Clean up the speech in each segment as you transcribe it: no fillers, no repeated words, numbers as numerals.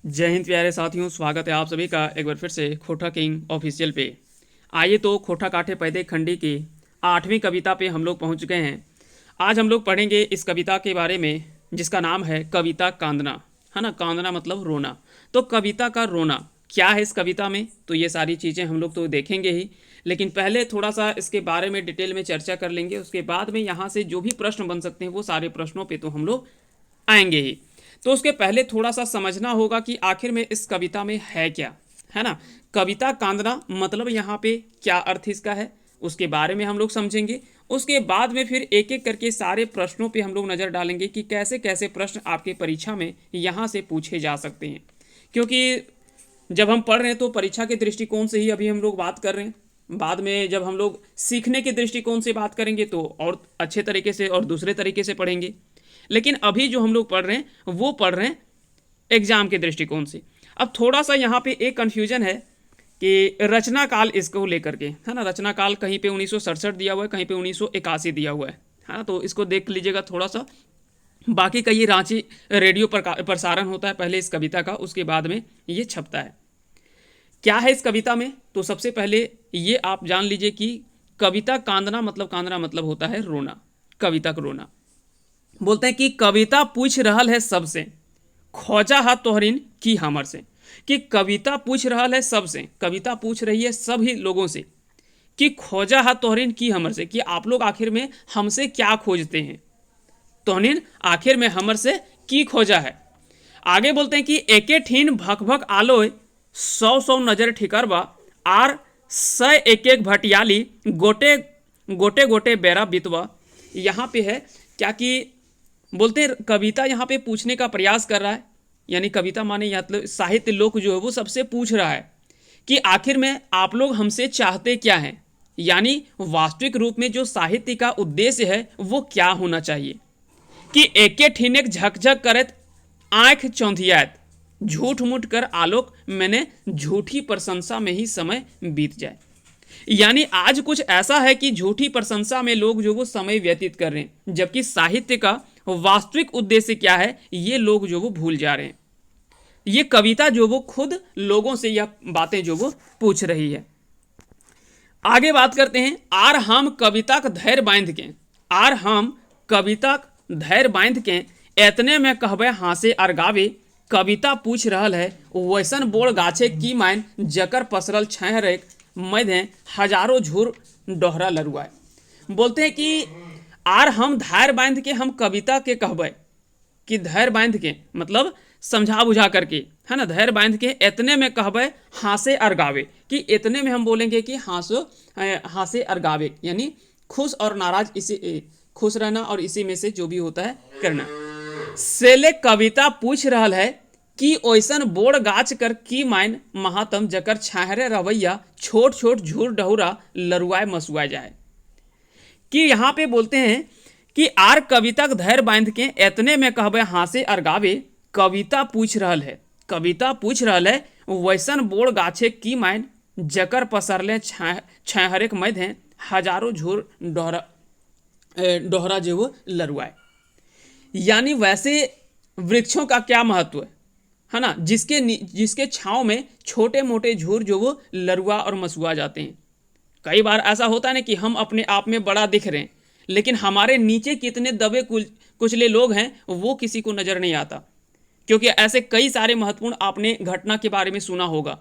जय हिंद प्यारे साथियों, स्वागत है आप सभी का एक बार फिर से खोटा किंग ऑफिशियल पे। आइए तो खोटा काठे पैदे खंडी की 8वीं कविता पे हम लोग पहुंच गए हैं। आज हम लोग पढ़ेंगे इस कविता के बारे में जिसका नाम है कविता कांदना। है ना, कांदना मतलब रोना। तो कविता का रोना क्या है इस कविता में, तो ये सारी चीज़ें हम लोग तो देखेंगे ही, लेकिन पहले थोड़ा सा इसके बारे में डिटेल में चर्चा कर लेंगे। उसके बाद में यहाँ से जो भी प्रश्न बन सकते हैं वो सारे प्रश्नों पे तो हम लोग आएंगे ही। तो उसके पहले थोड़ा सा समझना होगा कि आखिर में इस कविता में है क्या। है ना, कविता कांदना मतलब यहाँ पे क्या अर्थ इसका है, उसके बारे में हम लोग समझेंगे। उसके बाद में फिर एक एक करके सारे प्रश्नों पे हम लोग नज़र डालेंगे कि कैसे कैसे प्रश्न आपके परीक्षा में यहाँ से पूछे जा सकते हैं। क्योंकि जब हम पढ़ रहे हैं तो परीक्षा के दृष्टिकोण से ही अभी हम लोग बात कर रहे हैं। बाद में जब हम लोग सीखने के दृष्टिकोण से बात करेंगे तो और अच्छे तरीके से और दूसरे तरीके से पढ़ेंगे। लेकिन अभी जो हम लोग पढ़ रहे हैं वो पढ़ रहे हैं एग्जाम के दृष्टिकोण से। अब थोड़ा सा यहाँ पे एक कन्फ्यूजन है कि रचना काल इसको लेकर के, है ना, रचना काल कहीं पे 1967 दिया हुआ है, कहीं पे 1981 दिया हुआ है ना, तो इसको देख लीजिएगा थोड़ा सा। बाकी का ये रांची रेडियो पर प्रसारण होता है पहले इस कविता का, उसके बाद में ये छपता है। क्या है इस कविता में, तो सबसे पहले ये आप जान लीजिए कि कविता कांदना मतलब होता है रोना, कविता का रोना। बोलते हैं कि कविता पूछ रहल है सबसे, खोजा हा तोहरीन की हमर से। कि कविता पूछ रहल है सबसे, कविता पूछ रही है सभी लोगों से कि खोजा हा तोहरीन की हमर से, कि आप लोग आखिर में हमसे क्या खोजते हैं। तोहरीन आखिर में हमर से की खोजा है। आगे बोलते हैं कि एके ठीन भक भक आलोय, सौ सौ नजर ठिकरबा, आर स एक एक भटियाली, गोटे गोटे गोटे बेरा बितवा। यहाँ पे है क्या कि बोलते हैं कविता यहाँ पे पूछने का प्रयास कर रहा है, यानी कविता माने मतलब साहित्य लोक जो है वो सबसे पूछ रहा है कि आखिर में आप लोग हमसे चाहते क्या हैं, यानी वास्तविक रूप में जो साहित्य का उद्देश्य है वो क्या होना चाहिए। कि एके ठीनेक झकझक करत आंख चौंधियात, झूठ मूठ कर आलोक मैंने झूठी प्रशंसा में ही समय बीत जाए। यानी आज कुछ ऐसा है कि झूठी प्रशंसा में लोग जो वो समय व्यतीत कर रहे हैं, जबकि साहित्य का वास्तविक उद्देश्य क्या है ये लोग जो वो भूल जा रहे हैं। ये कविता जो वो खुद लोगों से यह बातें जो वो पूछ रही है। आगे बात करते हैं, आर हम कविता का धैर्य बांध के, आर हम कविता धैर्य बांध के, एतने में कहबे हासे अरगावे, कविता पूछ रहल है वैसन बोड़ गाछे की माइन, जकर पसरल छह रेख मध्य हजारों झूर डोहरा लरुआए। बोलते हैं कि आर हम धैर्य बांध के हम कविता के कहबे, कि धैर्य बांध के मतलब समझा बुझा करके, है ना, धैर्य बांध के इतने में कहबे हासे अरगावे, कि इतने में हम बोलेंगे कि हासे अरगावे, यानी खुश और नाराज, इसी खुश रहना और इसी में से जो भी होता है करना। सेले कविता पूछ रहल है कि ओइसन बोड़ गाछ कर की माइन, महातम जकर छाहरे रवैया, छोट छोट झूर डहुरा लरुआए मसुआ जाए। कि यहाँ पे बोलते हैं कि आर कविता का धैर्य बांध के एतने में कहबे हासे अरगावे, कविता पूछ रहल है, कविता पूछ रहल है वैसन बोड़ गाछे की माइन, जकर पसरले छहरेक मध्य हैं हजारों झूर डोहरा जो वो लरुआए। यानी वैसे वृक्षों का क्या महत्व है ना, जिसके छांव में छोटे मोटे झूर जो वो लरुआ और मसुआ जाते हैं। कई बार ऐसा होता है ना कि हम अपने आप में बड़ा दिख रहे हैं, लेकिन हमारे नीचे कितने दबे कुचले लोग हैं वो किसी को नजर नहीं आता। क्योंकि ऐसे कई सारे महत्वपूर्ण आपने घटना के बारे में सुना होगा,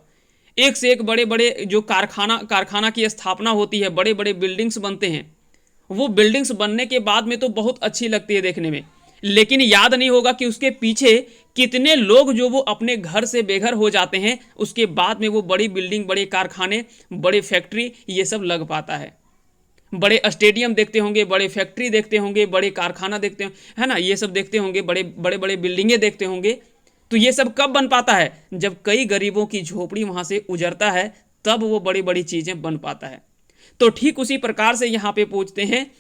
एक से एक बड़े बड़े जो कारखाना की स्थापना होती है, बड़े बड़े बिल्डिंग्स बनते हैं। वो बिल्डिंग्स बनने के बाद में तो बहुत अच्छी लगती है देखने में, लेकिन याद नहीं होगा कि उसके पीछे कितने लोग जो वो अपने घर से बेघर हो जाते हैं, उसके बाद में वो बड़ी बिल्डिंग, बड़े कारखाने, बड़े फैक्ट्री ये सब लग पाता है। बड़े स्टेडियम देखते होंगे, बड़े फैक्ट्री देखते होंगे, बड़े कारखाना देखते होंगे, है ना, ये सब देखते होंगे, बड़े बड़े बड़े बिल्डिंगें देखते होंगे। तो ये सब कब बन पाता है, जब कई गरीबों की झोपड़ी वहां से उजरता है, तब वो बड़ी बड़ी चीजें बन पाता है। तो ठीक उसी प्रकार से यहाँ पे पूछते हैं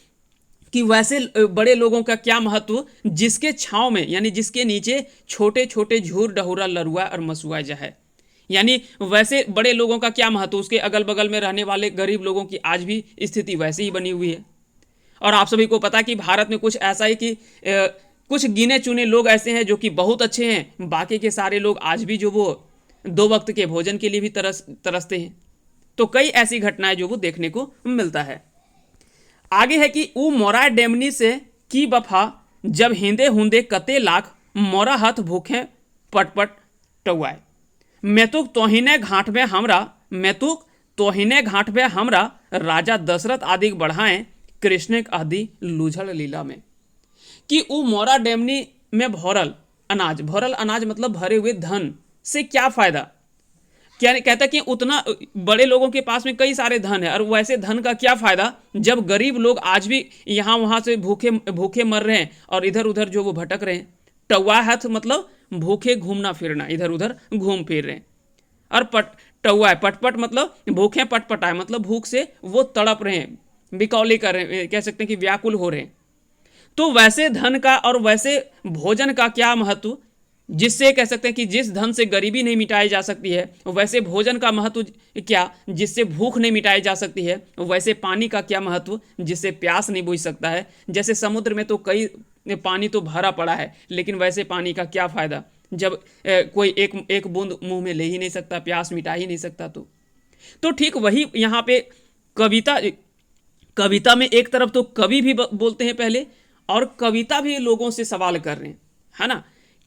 कि वैसे बड़े लोगों का क्या महत्व, जिसके छांव में यानी जिसके नीचे छोटे छोटे झूर डहुरा लरुआ और मसुआ जाए। यानी वैसे बड़े लोगों का क्या महत्व, उसके अगल बगल में रहने वाले गरीब लोगों की आज भी स्थिति वैसे ही बनी हुई है। और आप सभी को पता कि भारत में कुछ ऐसा है कि कुछ गिने चुने लोग ऐसे हैं जो कि बहुत अच्छे हैं, बाकी के सारे लोग आज भी जो वो 2 वक्त के भोजन के लिए भी तरसते हैं। तो कई ऐसी घटनाएं जो वो देखने को मिलता है। आगे है कि ऊ मोरा डेमनी से की बफा जब हिंदे हुंदे कते लाख मोरा हाथ भूखे पटपट टुआए। मैतुक तोहिने घाट में हमरा मैतुक तोहिने घाट में हमरा राजा दशरथ आदि बढ़ाएं कृष्ण आदि लूझल लीला में। कि ऊ मोरा डेमनी में भरल अनाज मतलब भरे हुए धन से क्या फायदा। क्या कहता कि उतना बड़े लोगों के पास में कई सारे धन है, और वैसे धन का क्या फायदा जब गरीब लोग आज भी यहाँ वहाँ से भूखे भूखे मर रहे हैं और इधर उधर जो वो भटक रहे हैं। टवा हाथ मतलब भूखे घूमना फिरना, इधर उधर घूम फिर रहे हैं। और टवा पटपट मतलब भूखे पटपटाए मतलब भूख से वो तड़प रहे हैं, बिकौली कर रहे हैं, कह सकते हैं कि व्याकुल हो रहे हैं। तो वैसे धन का और वैसे भोजन का क्या महत्व, जिससे कह सकते हैं कि जिस धन से गरीबी नहीं मिटाई जा सकती है, वैसे भोजन का महत्व क्या जिससे भूख नहीं मिटाई जा सकती है, वैसे पानी का क्या महत्व जिससे प्यास नहीं बुझ सकता है। जैसे समुद्र में तो कई पानी तो भरा पड़ा है, लेकिन वैसे पानी का क्या फायदा जब कोई एक बूंद मुंह में ले ही नहीं सकता, प्यास मिटा ही नहीं सकता। तो ठीक वही यहाँ पे कविता में एक तरफ तो कवि भी बोलते हैं पहले, और कविता भी लोगों से सवाल कर रहे हैं, है ना।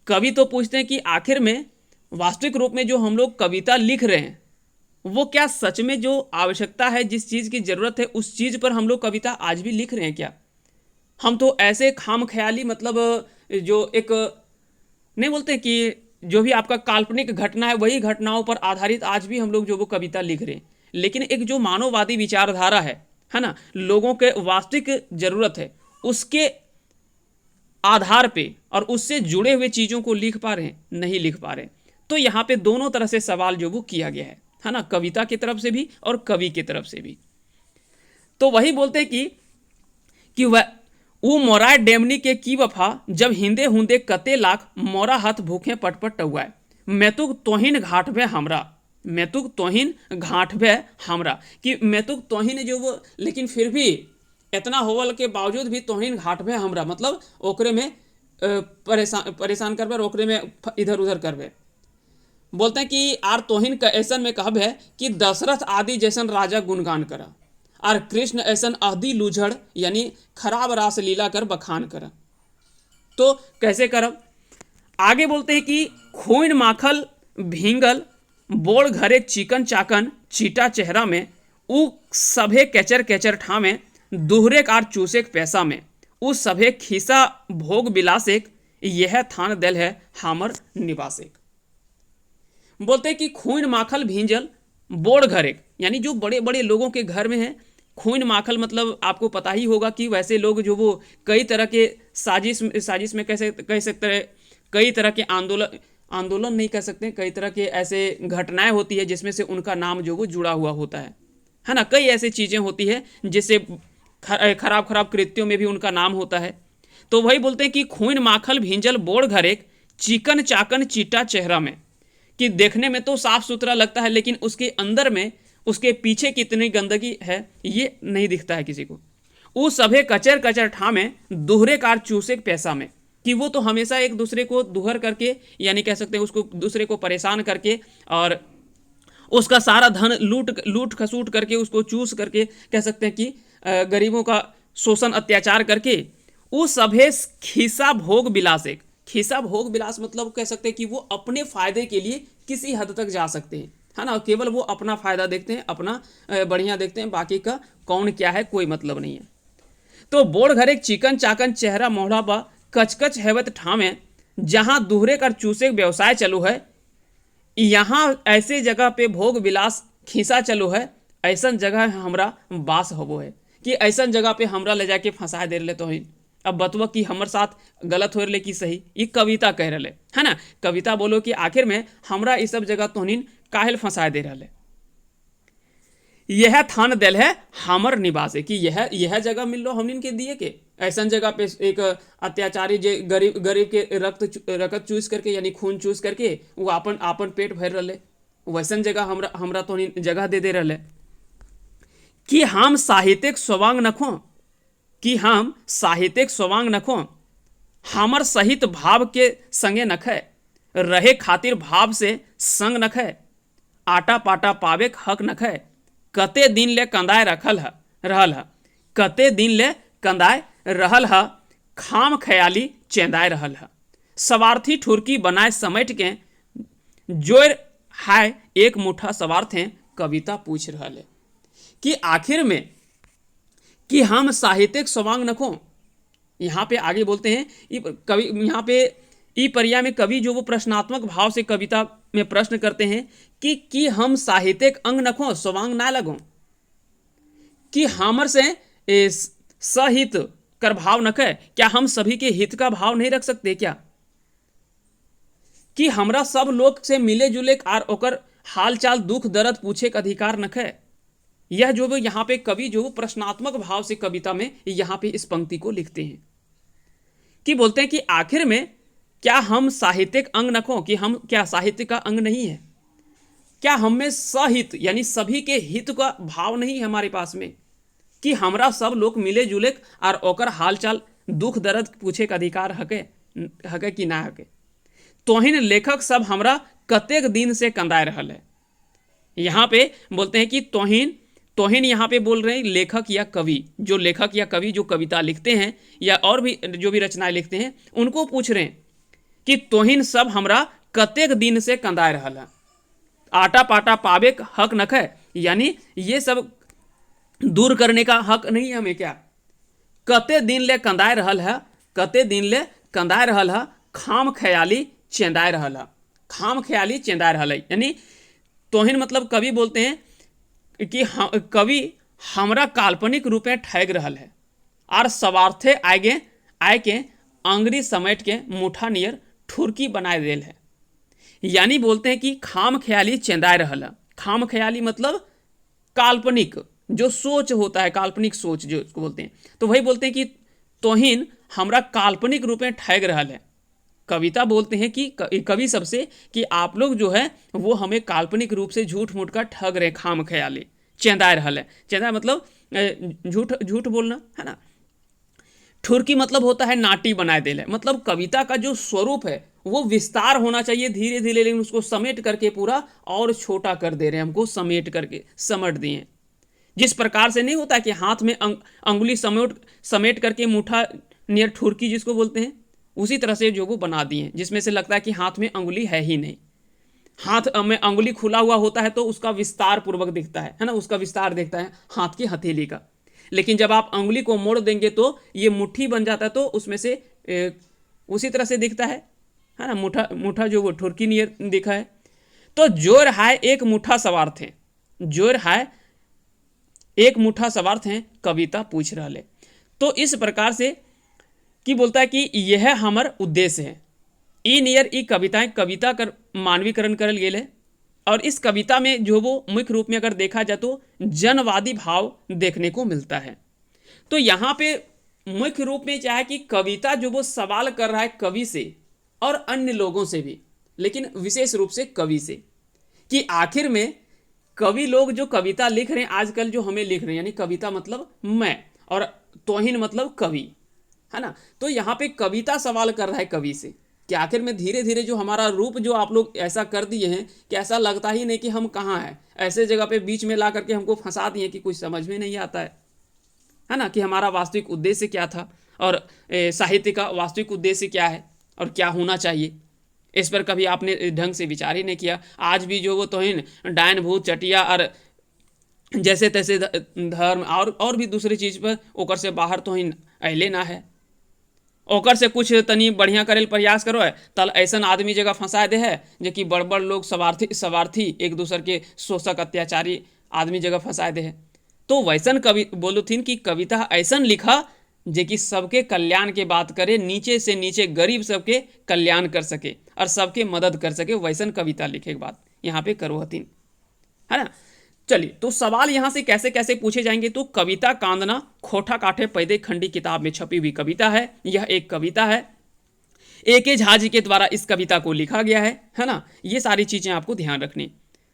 कवि तो पूछते हैं कि आखिर में वास्तविक रूप में जो हम लोग कविता लिख रहे हैं वो क्या सच में जो आवश्यकता है, जिस चीज़ की ज़रूरत है, उस चीज़ पर हम लोग कविता आज भी लिख रहे हैं क्या। हम तो ऐसे खाम ख्याली मतलब जो एक नहीं बोलते कि जो भी आपका काल्पनिक घटना है वही घटनाओं पर आधारित आज भी हम लोग जो वो कविता लिख रहे हैं। लेकिन एक जो मानववादी विचारधारा है ना, लोगों के वास्तविक ज़रूरत है उसके आधार पे और उससे जुड़े हुए चीज़ों को लिख पा रहे हैं, नहीं लिख पा रहे। तो यहाँ पे दोनों तरह से सवाल जो वो किया गया है ना, कविता की तरफ से भी और कवि की तरफ से भी। तो वही बोलते हैं कि वह ऊ मोराय डेमनी के की वफा जब हिंदे हुंदे कते लाख मोरा हाथ भूखे पटपट टुआए। मैतुक तोहिन घाट में हमरा मैतुक तोहिन घाट में हमरा कि मैतुक तोहिन जो वो, लेकिन फिर भी इतना होवल के बावजूद भी तोहिन घाट में हमरा मतलब ओकरे में परेशान करबे, ओकरे में इधर उधर करबे। बोलते हैं कि आर तोहिन का ऐसन में कहब है कि दशरथ आदि जैसन राजा गुणगान करा, और कृष्ण ऐसन आदि लूझड़ यानी खराब रास लीला कर बखान करा। तो कैसे करब, आगे बोलते हैं कि खून माखल भींगल बोड़ घरे चिकन चाकन चीटा चेहरा में उ सभे केचर केचर ठामे दुहरे कार चूसेक पैसा में उस सभे खीसा भोग बिलासेक यह थान दल है हामर निवासेक। बोलते हैं कि खून माखल भींजल बोड़ घरे यानी जो बड़े बड़े लोगों के घर में है। खून माखल मतलब आपको पता ही होगा कि वैसे लोग जो वो कई तरह के साजिश में कैसे कह सकते हैं, कई तरह के आंदोलन नहीं कह सकते, कई तरह के ऐसे घटनाएं होती है जिसमें से उनका नाम जो वो जुड़ा हुआ होता है ना। कई ऐसी चीज़ें होती है जिससे खराब कृत्यों में भी उनका नाम होता है। तो वही बोलते हैं कि खून माखल भींजल बोड़ घरेक चिकन चाकन चीटा चेहरा में, कि देखने में तो साफ सुथरा लगता है लेकिन उसके अंदर में उसके पीछे कितनी गंदगी है ये नहीं दिखता है किसी को। वो सभे कचर कचर ठामे दुहरे कार चूसे पैसा में, कि वो तो हमेशा एक दूसरे को दुहर करके यानी कह सकते हैं उसको दूसरे को परेशान करके और उसका सारा धन लूट खसूट करके उसको चूस करके कह सकते हैं कि गरीबों का शोषण अत्याचार करके वो सभे खीसा भोग बिलास एक खीसा भोग बिलास मतलब कह सकते हैं कि वो अपने फायदे के लिए किसी हद तक जा सकते हैं, है ना। केवल वो अपना फायदा देखते हैं, अपना बढ़िया देखते हैं, बाकी का कौन क्या है कोई मतलब नहीं है। तो बोड़ घर एक चिकन चाकन चेहरा मोहड़ा बा कचकच हैवत ठामे जहां दुहरे कर चूसे व्यवसाय चालू है, यहाँ ऐसे जगह पे भोग विलास खींचा चालू है, ऐसा जगह हमरा बास होबो है, कि ऐसा जगह पे हमरा ले जाके फंसा दे रहे। तो अब बतवा कि हमर साथ गलत हो रहे कि सही, ये कविता कह रहे है ना। कविता बोलो कि आखिर में हमरा इस सब जगह तोहनीन काहेल फंसा दे रहे। यह थान दिल है हमर निवास है, कि यह जगह मिल लो हमनिन के दिए के ऐसा जगह पे एक अत्याचारी जे गरीब के रक्त चूस करके यानी खून चूस करके वो आपन पेट भर रहे, वैसन जगह हमरा तो जगह दे रहे। कि हम साहित्यिक स्ववांग नखो, कि हम साहित्यिक स्ववांग नखो हमर सहित भाव के संगे नखै, रहे खातिर भाव से संग नखै, आटा पाटा पावे हक नखै, कते दिन ले कंदाय रहल है, कते दिन ले कंदाय रहल है, खाम ख्याली चेंदाय रहल है, सवार्थी ठुरकी बनाए समेट के जोर हाय एक मुठा सवार्थ हैं। कविता पूछ रहा है कि आखिर में कि हम साहित्यिक स्वांग नखो। यहाँ पे आगे बोलते हैं कवि, यहाँ पे ई परिया में कवि जो वो प्रश्नात्मक भाव से कविता में प्रश्न करते हैं कि हम साहित्यिक अंग नखो, स्वांग ना लगो, कि हमर से सहित कर भाव नखे, क्या हम सभी के हित का भाव नहीं रख सकते क्या, कि हमरा सब लोग से मिले जुले और ओकर हाल चाल दुख दर्द पूछे का अधिकार नखे। यह जो वो यहाँ पे कवि जो प्रश्नात्मक भाव से कविता में यहाँ पे इस पंक्ति को लिखते हैं कि बोलते हैं कि आखिर में क्या हम साहित्यिक अंग नखो, कि हम क्या साहित्य का अंग नहीं है, क्या हम में सहित यानी सभी के हित का भाव नहीं है हमारे पास में, कि हमरा सब लोग मिले जुले और ओकर हाल चाल दुख दर्द पूछे का अधिकार हके कि ना हके। तोहिन लेखक सब हमरा कतेक दिन से कंदाय रहल है। यहाँ पे बोलते हैं कि तोहिन यहाँ पे बोल रहे हैं लेखक या कवि, जो लेखक या कवि जो कविता लिखते हैं या और भी जो भी रचनाएं लिखते हैं उनको पूछ रहे हैं कि तोहिन सब हमरा कतेक दिन से कंदाय रहल है, आटा पाटा पावे हक नखे, यानी ये सब दूर करने का हक नहीं है हमें क्या, कते दिन ले कंदाय रहल है, कते दिन ले कंदाय रहल है, खाम ख्याली चेंदाय रहल है, खाम ख्याली चेंदाय रहल है। यानी तोहिन मतलब कवि बोलते हैं कि कवि हमरा काल्पनिक रूप में ठग रहल है और सवार्थे आए के अंगरी समेट के मुठा नियर ठुरकी बनाए देल है। यानी बोलते हैं कि खाम ख्याली चेंदाय रहल है। खाम ख्याली मतलब काल्पनिक जो सोच होता है, काल्पनिक सोच जो उसको बोलते हैं, तो वही बोलते हैं कि तोहिन हमरा काल्पनिक रूप में ठग रहल है। कविता बोलते हैं कि कवि सबसे कि आप लोग जो है वो हमें काल्पनिक रूप से झूठ मूठ का ठग रहे, खाम ख्याली चेंदाय रहल है। चेंदाय मतलब झूठ बोलना है ना। ठुरकी मतलब होता है नाटी बनाए देले, मतलब कविता का जो स्वरूप है वो विस्तार होना चाहिए धीरे धीरे, लेकिन उसको समेट करके पूरा और छोटा कर दे रहे हैं, हमको समेट करके समट दिए। जिस प्रकार से नहीं होता कि हाथ में अंगुली समेट करके मुठा नियर ठुरकी जिसको बोलते हैं, उसी तरह से जो वो बना दिए जिसमें से लगता है कि हाथ में अंगुली है ही नहीं। हाथ में अंगुली खुला हुआ होता है तो उसका विस्तार पूर्वक दिखता है ना, उसका विस्तार दिखता है हाथ की हथेली का। लेकिन जब आप अंगुली को मोड़ देंगे तो ये मुट्ठी बन जाता है, तो उसमें से उसी तरह से दिखता है ना, मुठा जो वो ठुरकी नियर दिखा है। तो जोर हाय एक मुठा सवार्थ है, जोर हाय एक मुठा सवार्थ है, कविता पूछ रहा है। तो इस प्रकार से कि बोलता है कि यह हमार उद्देश्य है। ई नियर ई कविताएं कविता कर मानवीकरण करल गेल है, और इस कविता में जो वो मुख्य रूप में अगर देखा जाए तो जनवादी भाव देखने को मिलता है। तो यहाँ पे मुख्य रूप में क्या है कि कविता जो वो सवाल कर रहा है कवि से और अन्य लोगों से भी, लेकिन विशेष रूप से कवि से, कि आखिर में कवि लोग जो कविता लिख रहे हैं आजकल जो हमें लिख रहे हैं, यानी कविता मतलब मैं और तोहिन मतलब कवि है ना। तो यहाँ पे कविता सवाल कर रहा है कवि से कि आखिर में धीरे धीरे जो हमारा रूप जो आप लोग ऐसा कर दिए हैं कि ऐसा लगता ही नहीं कि हम कहाँ हैं, ऐसे जगह पे बीच में ला करके हमको फंसा दिए कि कुछ समझ में नहीं आता है ना, कि हमारा वास्तविक उद्देश्य क्या था और साहित्य का वास्तविक उद्देश्य क्या है और क्या होना चाहिए, इस पर कभी आपने ढंग से विचार ही नहीं किया। आज भी जो वो तोहिन डायन भूत चटिया और जैसे तैसे धर्म और भी दूसरी चीज़ पर ओकर से बाहर तोहिन अहले ना है, ओकर से कुछ तनी बढ़िया करे प्रयास करो है तल ऐसा आदमी जगह फंसा दे है जो कि बड़ बड़ लोग स्वार्थी एक दूसर के शोषक अत्याचारी आदमी जगह फंसा दे है। तो वैसन कवि बोलुथिन कि कविता ऐसा लिखा जे कि सबके कल्याण के बात करे, नीचे से नीचे गरीब सबके कल्याण कर सके और सबके मदद कर सके, वैसन कविता लिखे के बात यहाँ पे करो हथिन है ना। चलिए, तो सवाल यहाँ से कैसे कैसे पूछे जाएंगे। तो कविता कांदना खोटा काठे पैदे खंडी किताब में छपी हुई कविता है, यह एक कविता है, ए.के. झा जी के द्वारा इस कविता को लिखा गया है ना। ये सारी चीजें आपको ध्यान रखनी।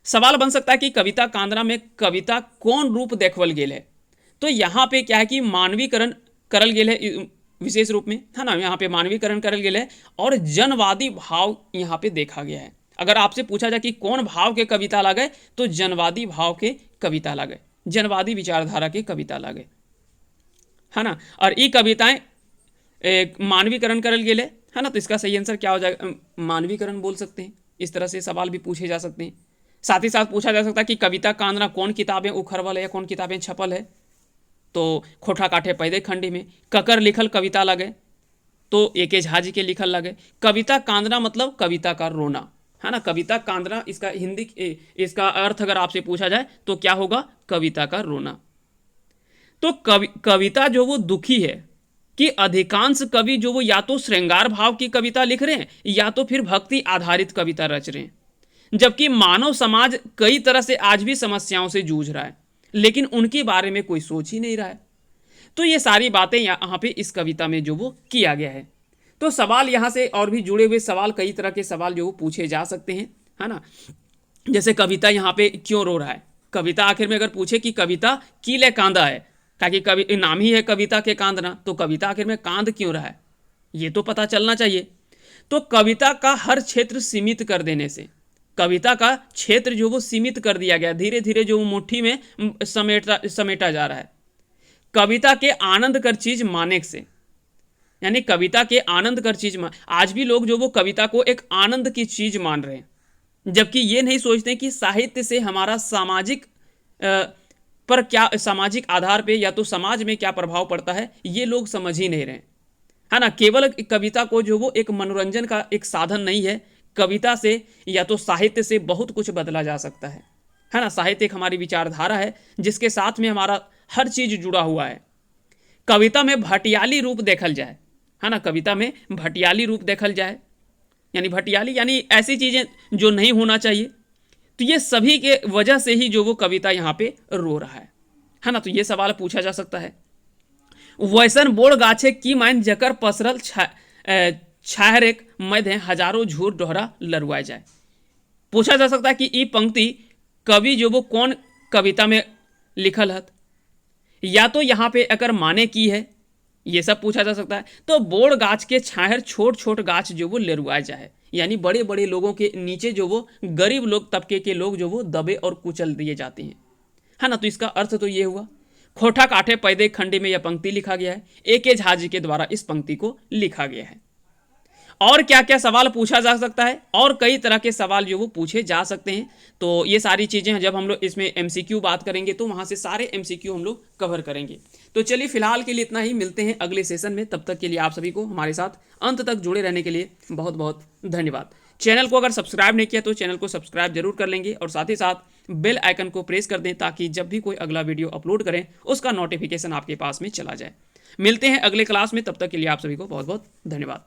सवाल बन सकता है कि कविता कांदना में कविता कौन रूप देखवल गेल है। तो यहाँ पे क्या है कि मानवीकरण करल गेल है विशेष रूप में, है ना, यहाँ पे मानवीकरण करल गेल है और जनवादी भाव यहाँ पे देखा गया है। अगर आपसे पूछा जाए कि कौन भाव के कविता लागे, तो जनवादी भाव के कविता लागे, जनवादी विचारधारा के कविता लागे, है ना। और ये कविताएं मानवीकरण करल गेल है ना, तो इसका सही आंसर क्या हो जाएगा, मानवीकरण बोल सकते हैं। इस तरह से सवाल भी पूछे जा सकते हैं। साथ ही साथ पूछा जा सकता है कि कविता कांदना कौन किताबें उखरवल है या कौन किताबें छपल है, तो खोठा काठे पैदे खंडी में ककर लिखल कविता लगे, तो एके झा जी के लिखल लगे। कविता कांदना मतलब कविता का रोना, है ना, कविता कांदना इसका हिंदी इसका अर्थ अगर आपसे पूछा जाए तो क्या होगा, कविता का रोना। तो कविता जो वो दुखी है कि अधिकांश कवि जो वो या तो श्रृंगार भाव की कविता लिख रहे हैं या तो फिर भक्ति आधारित कविता रच रहे हैं, जबकि मानव समाज कई तरह से आज भी समस्याओं से जूझ रहा है, लेकिन उनके बारे में कोई सोच ही नहीं रहा है। तो ये सारी बातें यहाँ पे इस कविता में जो वो किया गया है। तो सवाल यहाँ से और भी जुड़े हुए सवाल, कई तरह के सवाल जो वो पूछे जा सकते हैं, है ना। जैसे कविता यहाँ पे क्यों रो रहा है, कविता आखिर में अगर पूछे कि कविता की ले कांदा है, ताकि कवि नाम ही है कविता के कांदना, तो कविता आखिर में कांद क्यों रहा है, ये तो पता चलना चाहिए। तो कविता का हर क्षेत्र सीमित कर देने से, कविता का क्षेत्र जो वो सीमित कर दिया गया, धीरे धीरे जो मुट्ठी में समेटा जा रहा है। कविता के आनंद कर चीज मानेक से, यानी कविता के आनंद कर चीज आज भी लोग जो वो कविता को एक आनंद की चीज मान रहे हैं, जबकि ये नहीं सोचते कि साहित्य से हमारा सामाजिक पर क्या, सामाजिक आधार पे या तो समाज में क्या प्रभाव पड़ता है, ये लोग समझ ही नहीं रहे, है ना। केवल कविता को जो वो एक मनोरंजन का एक साधन नहीं है, कविता से या तो साहित्य से बहुत कुछ बदला जा सकता है ना। साहित्य एक हमारी विचारधारा है जिसके साथ में हमारा हर चीज जुड़ा हुआ है। कविता में भटियाली रूप देखल जाए, है ना, कविता में भटियाली रूप देखल जाए, यानी भटियाली यानी ऐसी चीजें जो नहीं होना चाहिए, तो ये सभी के वजह से ही जो वो कविता यहाँ पे रो रहा है ना। तो ये सवाल पूछा जा सकता है। वैसन बोड़ गाछे की माइन जकर पसरल छाहरेक मध्य हजारों झूठ दोहरा लरुआए जाए। पूछा जा सकता है कि ये पंक्ति कवि जो वो कौन कविता में लिखल हत, या तो यहाँ पे अगर माने की है, ये सब पूछा जा सकता है। तो बोड़ गाछ के छाहर छोट छोट गाछ जो वो लरुआए जाए, यानी बड़े बड़े लोगों के नीचे जो वो गरीब लोग तबके के लोग जो वो दबे और कुचल दिए जाते हैं, है ना। तो इसका अर्थ तो ये हुआ, खोठा काठे पैदे खंडी में यह पंक्ति लिखा गया है, एके झा जी के द्वारा इस पंक्ति को लिखा गया है। और क्या क्या सवाल पूछा जा सकता है, और कई तरह के सवाल जो वो पूछे जा सकते हैं। तो ये सारी चीज़ें जब हम लोग इसमें एमसीक्यू बात करेंगे तो वहाँ से सारे एमसीक्यू हम लोग कवर करेंगे। तो चलिए फिलहाल के लिए इतना ही, मिलते हैं अगले सेशन में। तब तक के लिए आप सभी को हमारे साथ अंत तक जुड़े रहने के लिए बहुत बहुत धन्यवाद। चैनल को अगर सब्सक्राइब नहीं किया तो चैनल को सब्सक्राइब जरूर कर लेंगे और साथ ही साथ बेल आइकन को प्रेस कर दें, ताकि जब भी कोई अगला वीडियो अपलोड करें उसका नोटिफिकेशन आपके पास में चला जाए। मिलते हैं अगले क्लास में, तब तक के लिए आप सभी को बहुत बहुत धन्यवाद।